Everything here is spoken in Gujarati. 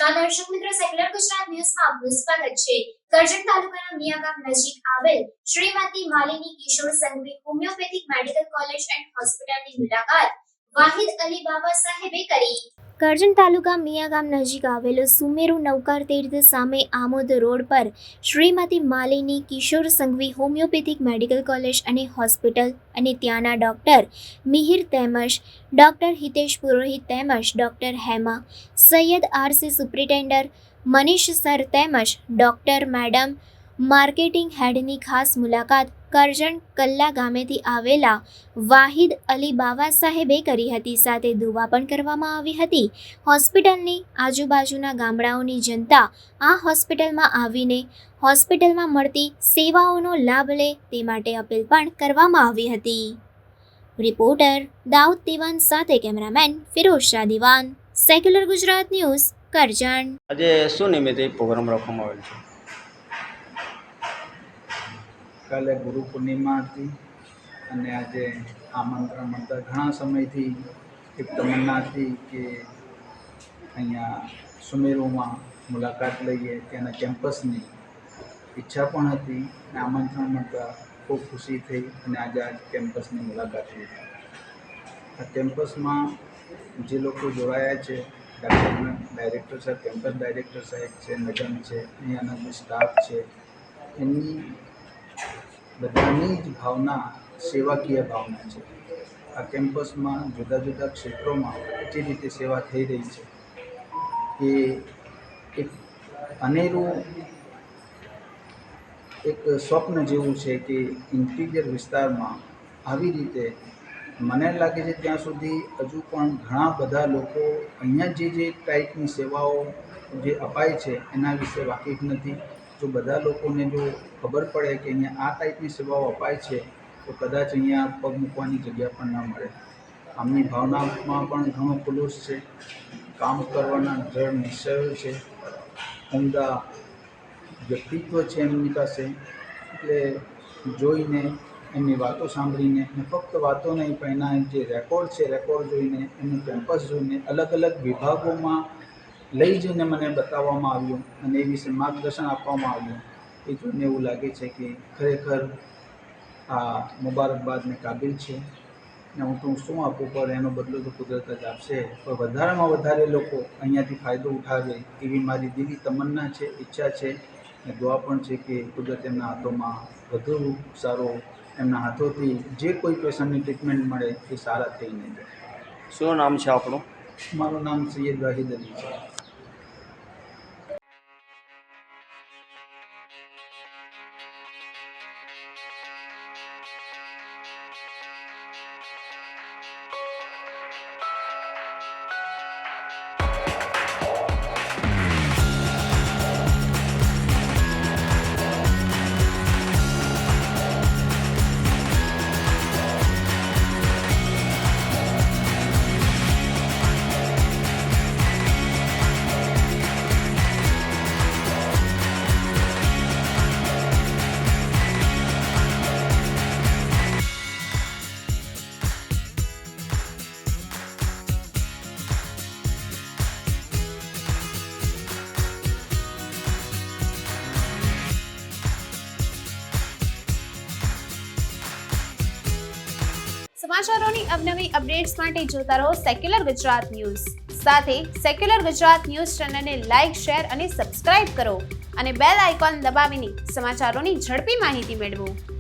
નમસ્કાર દર્શક મિત્રો, સેક્યુલર ગુજરાત ન્યૂઝમાં આપનું સ્વાગત છે। કરજણ તાલુકાના મિયાગામ નજીક આવેલ Shrimati Malini Kishor Sanghvi homeopathic medical college and હોસ્પિટલની મુલાકાત વાહિદ અલી બાબા સાહેબે કરી। કરજણ તાલુકા મિયાગામ નજીક આવેલો સુમેરુ નવકાર તીર્થ સામે આમોદ રોડ પર Shrimati Malini Kishor Sanghvi homeopathic medical college અને હોસ્પિટલ અને ત્યાંના ડૉક્ટર મિહિર તેમજ ડૉક્ટર હિતેશ પુરોહિત તેમજ doctor Hema Sayyed RC superintendent Manish sir તેમજ ડૉક્ટર મેડમ માર્કેટિંગ હેડની ખાસ મુલાકાત કરજણ કલ્લા ગામેથી આવેલા વાહિદ અલી બાવા સાહેબે કરી હતી। સાથે દુઆ પણ કરવામાં આવી હતી। હોસ્પિટલની આજુબાજુના ગામડાઓની જનતા આ હોસ્પિટલમાં આવીને હોસ્પિટલમાં મળતી સેવાઓનો લાભ લે તે માટે અપીલ પણ કરવામાં આવી હતી। રિપોર્ટર દાઉદ દિવાન સાથે કેમેરામેન ફિરોઝ શાહ દિવાન, સેક્યુલર ગુજરાત ન્યૂઝ, કરજણ। આજે શું નિમિત્તે પ્રોગ્રામ રાખવામાં આવેલ છે? કાલે ગુરુ પૂર્ણિમા હતી અને આજે આમંત્રણ મળતા ઘણા સમયથી એક તમન્ના હતી કે અહીંયા સુમેરુમાં મુલાકાત લઈએ, ત્યાંના કેમ્પસની ઈચ્છા પણ હતી અને આમંત્રણ મળતા ખૂબ ખુશી થઈ અને આજે આ કેમ્પસની મુલાકાત લીધી। આ કેમ્પસમાં જે લોકો જોડાયા છે, ડાયરેક્ટર સાહેબ, કેમ્પસ ડાયરેક્ટર સાહેબ છે, મેડમ છે, અહીંયાના જે સ્ટાફ છે, એમની બધાની જ ભાવના સેવાકીય ભાવના છે। આ કેમ્પસમાં જુદા જુદા ક્ષેત્રોમાં જે રીતે સેવા થઈ રહી છે એ એક અનેરું એક સ્વપ્ન જેવું છે કે ઇન્ટિરિયર વિસ્તારમાં આવી રીતે મને લાગે છે ત્યાં સુધી હજુ પણ ઘણા બધા લોકો અહીંયા જે ટાઈપની સેવાઓ જે અપાય છે એના વિશે વાકેફ નથી। જો બધા લોકોને જો ખબર પડે કે અહીંયા આ ટાઈપની સેવાઓ અપાય છે તો કદાચ અહીંયા પગ મૂકવાની જગ્યા પણ ન મળે। આમની ભાવનામાં પણ ઘણો ખુલૂસ છે, કામ કરવાના દ્રઢ નિશ્ચયો છે, ઉમદા વ્યક્તિત્વ છે એમની પાસે। એટલે જોઈને, એમની વાતો સાંભળીને, અને ફક્ત વાતો નહીં પણ એના જે રેકોર્ડ છે, રેકોર્ડ જોઈને, એમનું કેમ્પસ જોઈને, અલગ અલગ વિભાગોમાં લઈ જઈને મને બતાવવામાં આવ્યું અને એ વિશે માર્ગદર્શન આપવામાં આવ્યું। એ જોઈને એવું લાગે છે કે ખરેખર આ મુબારકબાદને કાબિલ છે ને હું તો શું આપું, પણ એનો બદલો તો કુદરત જ આપશે। પણ વધારેમાં વધારે લોકો અહીંયાથી ફાયદો ઉઠાવે એવી મારી દિલી તમન્ના છે, ઈચ્છા છે અને દુઆ પણ છે કે કુદરત એમના હાથોમાં વધુ સારો, એમના હાથોથી જે કોઈ પેશન્ટની ટ્રીટમેન્ટ મળે એ સારા થઈને જાય। શું નામ છે આપણું? મારું નામ સૈયદ વાહિદ અલી છે। સમાચારોની અવનવી અપડેટ્સ માટે જોતા રહો સેક્યુલર ગુજરાત ન્યૂઝ। સાથે સેક્યુલર ગુજરાત ન્યૂઝ ચેનલને લાઇક, શેર અને સબસ્ક્રાઇબ કરો અને બેલ આઇકોન દબાવીને સમાચારોની ઝડપી માહિતી મેળવો।